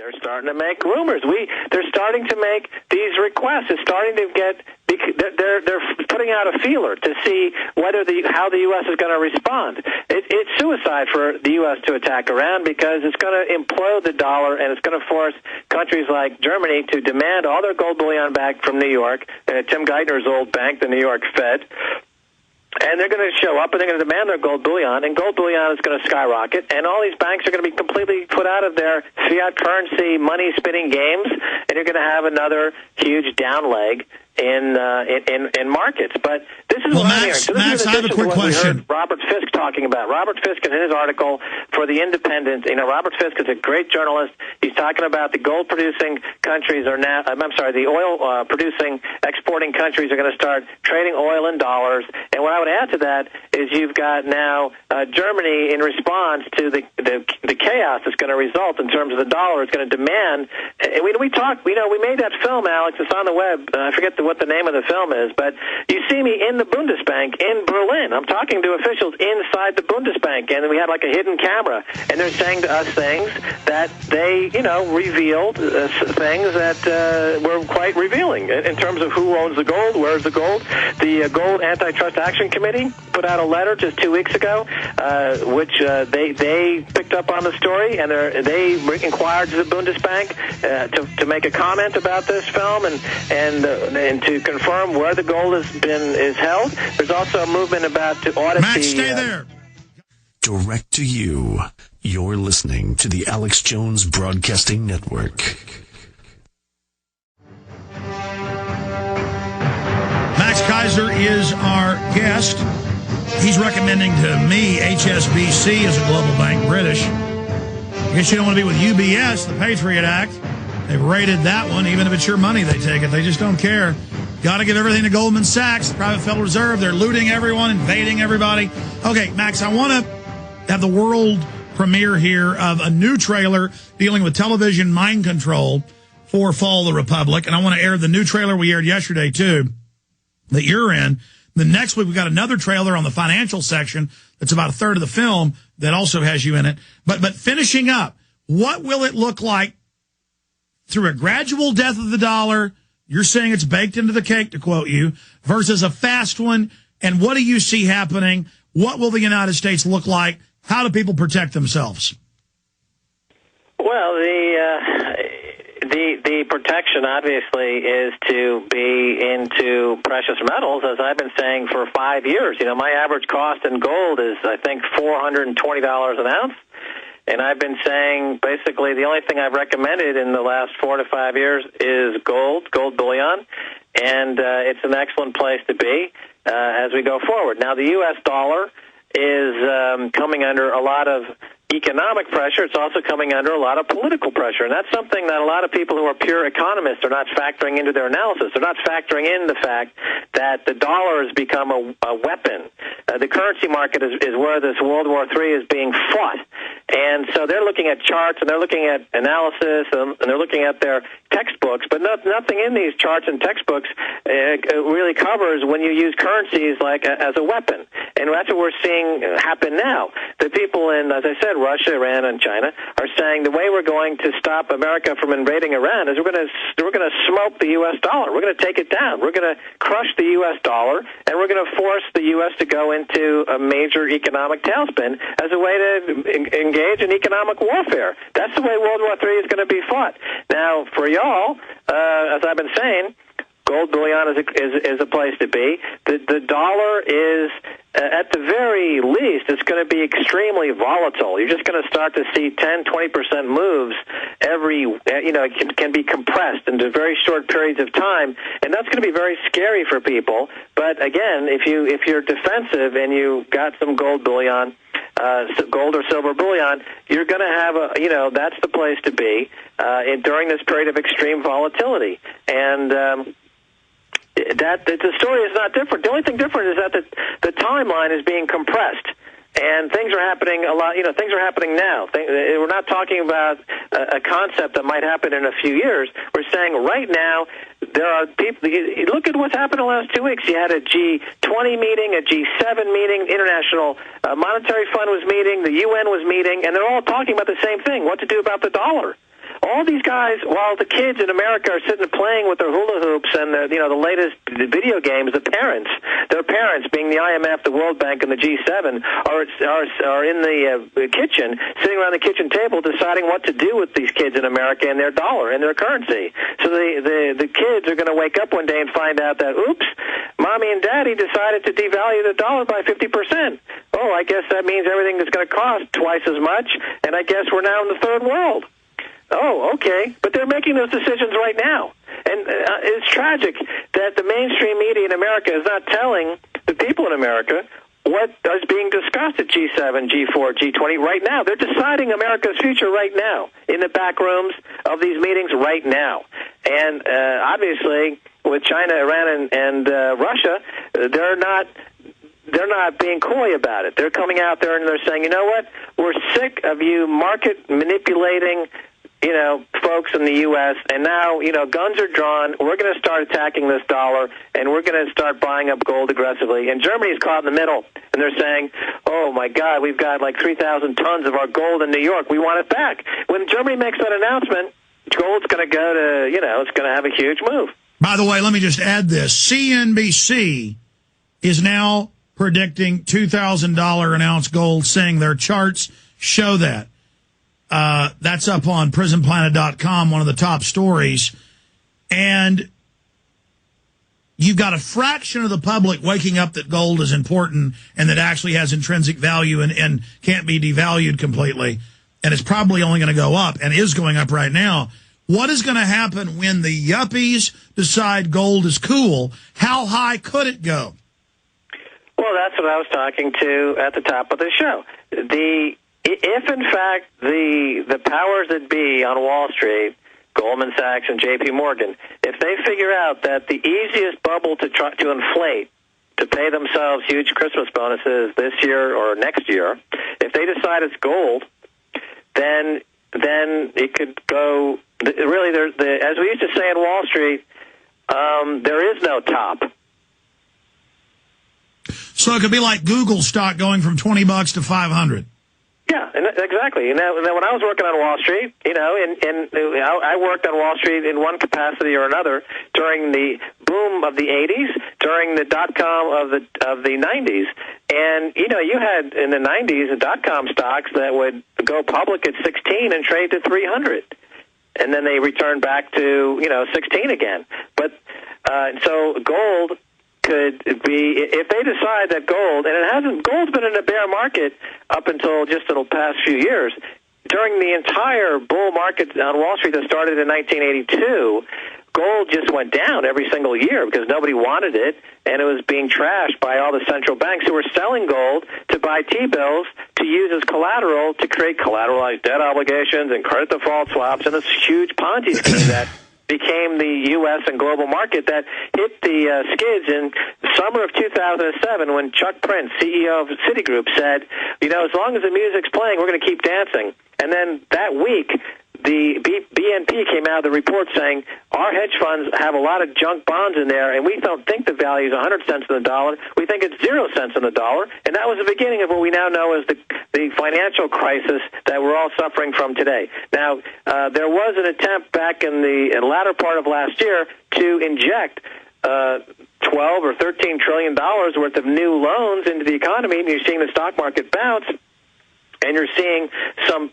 They're starting to make rumors. They're starting to make these requests. It's starting to get. They're putting out a feeler to see how the U.S. is going to respond. It's suicide for the U.S. to attack Iran because it's going to implode the dollar and it's going to force countries like Germany to demand all their gold bullion back from New York, Tim Geithner's old bank, the New York Fed. And they're going to show up, and they're going to demand their gold bullion, and gold bullion is going to skyrocket, and all these banks are going to be completely put out of their fiat currency money-spinning games, and you're going to have another huge down leg in markets. But this is what I'm hearing. So Max, I have a quick question. Robert Fisk talking about. Robert Fisk in his article for The Independent, Robert Fisk is a great journalist. He's talking about the gold-producing countries are now, the oil-producing, exporting countries are going to start trading oil in dollars. And what I would add to that is you've got now Germany in response to the chaos that's going to result in terms of the dollar is going to demand. We made that film, Alex. It's on the web. I forget what the name of the film is, but you see me in the Bundesbank in Berlin. I'm talking to officials inside the Bundesbank, and we had like a hidden camera, and they're saying to us things that they, revealed things that were quite revealing in terms of who owns the gold, where's the gold. The Gold Antitrust Action Committee put out a letter just 2 weeks ago, which they picked up on the story, and they inquired to the Bundesbank to make a comment about this film and to confirm where the gold is held. There's also a movement about to audit Max, stay there. Direct to you. You're listening to the Alex Jones Broadcasting Network. Max Keiser is our guest. He's recommending to me HSBC as a global bank, British. I guess you don't want to be with UBS, the Patriot Act. They've raided that one. Even if it's your money, they take it. They just don't care. Got to give everything to Goldman Sachs, the private Federal Reserve. They're looting everyone, invading everybody. Okay, Max, I want to have the world premiere here of a new trailer dealing with television mind control for Fall of the Republic. And I want to air the new trailer we aired yesterday, too, that you're in. The next week, we've got another trailer on the financial section that's about a third of the film that also has you in it. But finishing up, what will it look like through a gradual death of the dollar? You're saying it's baked into the cake, to quote you, versus a fast one. And what do you see happening? What will the United States look like? How do people protect themselves? Well, the protection obviously is to be into precious metals, as I've been saying for 5 years. My average cost in gold is, I think, $420 an ounce. And I've been saying basically the only thing I've recommended in the last 4 to 5 years is gold bullion, and it's an excellent place to be as we go forward. Now, the U.S. dollar is coming under a lot of economic pressure. It's also coming under a lot of political pressure, and that's something that a lot of people who are pure economists are not factoring into their analysis. They're not factoring in the fact that the dollar has become a weapon. The currency market is where this World War III is being fought, and so they're looking at charts and they're looking at analysis and they're looking at their textbooks, but nothing in these charts and textbooks really covers when you use currencies like as a weapon, and that's what we're seeing happen now. The people in, as I said, Russia, Iran, and China are saying the way we're going to stop America from invading Iran is we're going to smoke the U.S. dollar. We're going to take it down. We're going to crush the U.S. dollar, and we're going to force the U.S. to go into a major economic tailspin as a way to engage in economic warfare. That's the way World War III is going to be fought. Now, for y'all, as I've been saying, gold bullion is a place to be. The dollar is, at the very least, it's going to be extremely volatile. You're just going to start to see 10, 20% moves it can be compressed into very short periods of time, and that's going to be very scary for people. But again, if you're defensive and you got some gold bullion, gold or silver bullion, you're going to have that's the place to be during this period of extreme volatility. And that the story is not different. The only thing different is that the timeline is being compressed, and things are happening a lot. Things are happening now. We're not talking about a concept that might happen in a few years. We're saying right now there are people. Look at what's happened in the last 2 weeks. You had a G20 meeting, a G7 meeting, International Monetary Fund was meeting, the UN was meeting, and they're all talking about the same thing: what to do about the dollar. All all these guys, while the kids in America are sitting playing with their hula hoops and the latest video games, their parents, being the IMF, the World Bank, and the G7, are in the kitchen, sitting around the kitchen table, deciding what to do with these kids in America and their dollar and their currency. So the kids are going to wake up one day and find out that, oops, mommy and daddy decided to devalue the dollar by 50%. Oh, I guess that means everything is going to cost twice as much, and I guess we're now in the third world. Oh, okay. But they're making those decisions right now. And it's tragic that the mainstream media in America is not telling the people in America what is being discussed at G7, G4, G20 right now. They're deciding America's future right now in the back rooms of these meetings right now. And obviously, with China, Iran, and Russia, they're not being coy about it. They're coming out there and they're saying, you know what? We're sick of you market manipulating folks in the U.S., and now, guns are drawn. We're going to start attacking this dollar, and we're going to start buying up gold aggressively. And Germany's caught in the middle, and they're saying, oh, my God, we've got like 3,000 tons of our gold in New York. We want it back. When Germany makes that announcement, gold's going to go to, it's going to have a huge move. By the way, let me just add this. CNBC is now predicting $2,000 an ounce gold, saying their charts show that. That's up on prisonplanet.com, one of the top stories. And you've got a fraction of the public waking up that gold is important and that actually has intrinsic value and can't be devalued completely. And it's probably only going to go up and is going up right now. What is going to happen when the yuppies decide gold is cool? How high could it go? Well, that's what I was talking to at the top of the show. If, in fact, the powers that be on Wall Street, Goldman Sachs and J.P. Morgan, if they figure out that the easiest bubble to try to inflate, to pay themselves huge Christmas bonuses this year or next year, if they decide it's gold, then it could go. Really, as we used to say in Wall Street, there is no top. So it could be like Google stock going from $20 to $500. Yeah, exactly. And then when I was working on Wall Street, and I worked on Wall Street in one capacity or another during the boom of the 80s, during the dot-com of the 90s. And, you had in the 90s the dot-com stocks that would go public at 16 and trade to 300. And then they returned back to, 16 again. But so gold could be, if they decide that gold, and gold's been in a bear market up until just the past few years. During the entire bull market on Wall Street that started in 1982, gold just went down every single year because nobody wanted it, and it was being trashed by all the central banks who were selling gold to buy T-bills to use as collateral to create collateralized debt obligations and credit default swaps, and this huge Ponzi scheme that became the U.S. and global market that hit the skids in summer of 2007 when Chuck Prince, CEO of Citigroup, said, as long as the music's playing, we're going to keep dancing. And then that week, the BNP came out with a report saying our hedge funds have a lot of junk bonds in there, and we don't think the value is 100 cents on the dollar. We think it's 0 cents on the dollar. And that was the beginning of what we now know as the financial crisis that we're all suffering from today. Now, there was an attempt back in the latter part of last year to inject 12 or $13 trillion worth of new loans into the economy, and you're seeing the stock market bounce. And you're seeing some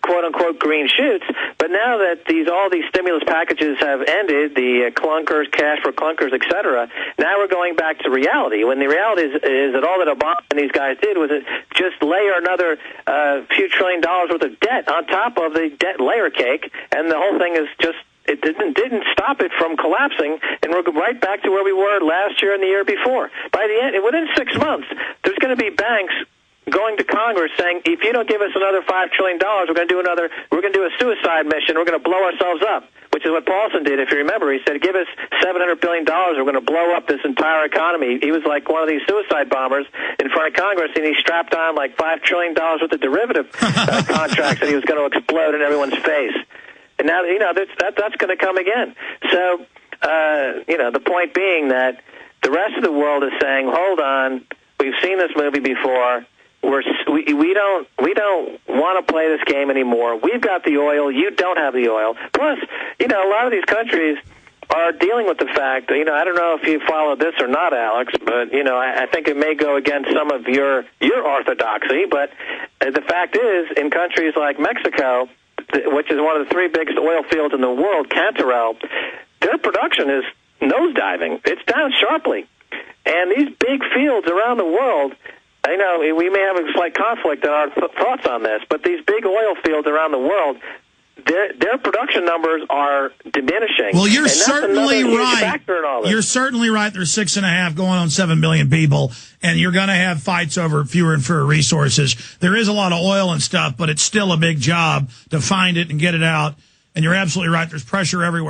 quote-unquote green shoots. But now that all these stimulus packages have ended, the clunkers, cash for clunkers, et cetera, now we're going back to reality. When the reality is that all that Obama and these guys did was just layer another few $1 trillion worth of debt on top of the debt layer cake, and the whole thing is just, it didn't stop it from collapsing, and we're right back to where we were last year and the year before. By the end, within 6 months, there's going to be banks going to Congress saying, if you don't give us another $5 trillion, we're going to do a suicide mission. We're going to blow ourselves up, which is what Paulson did. If you remember, he said, give us $700 billion. We're going to blow up this entire economy. He was like one of these suicide bombers in front of Congress, and he strapped on like $5 trillion worth of derivative contracts that he was going to explode in everyone's face. And now, that's going to come again. So, the point being that the rest of the world is saying, hold on, we've seen this movie before. we don't want to play this game anymore. We've got the oil. You don't have the oil. Plus, a lot of these countries are dealing with the fact that, I don't know if you follow this or not, Alex, but, I think it may go against some of your orthodoxy, but the fact is, in countries like Mexico, which is one of the three biggest oil fields in the world, Cantarell, their production is nosediving. It's down sharply. And these big fields around the world, I know we may have a slight conflict in our thoughts on this, but these big oil fields around the world, their production numbers are diminishing. Well, you're certainly right. Factor in all this. You're certainly right. There's 6.5 going on 7 billion people, and you're going to have fights over fewer and fewer resources. There is a lot of oil and stuff, but it's still a big job to find it and get it out. And you're absolutely right. There's pressure everywhere.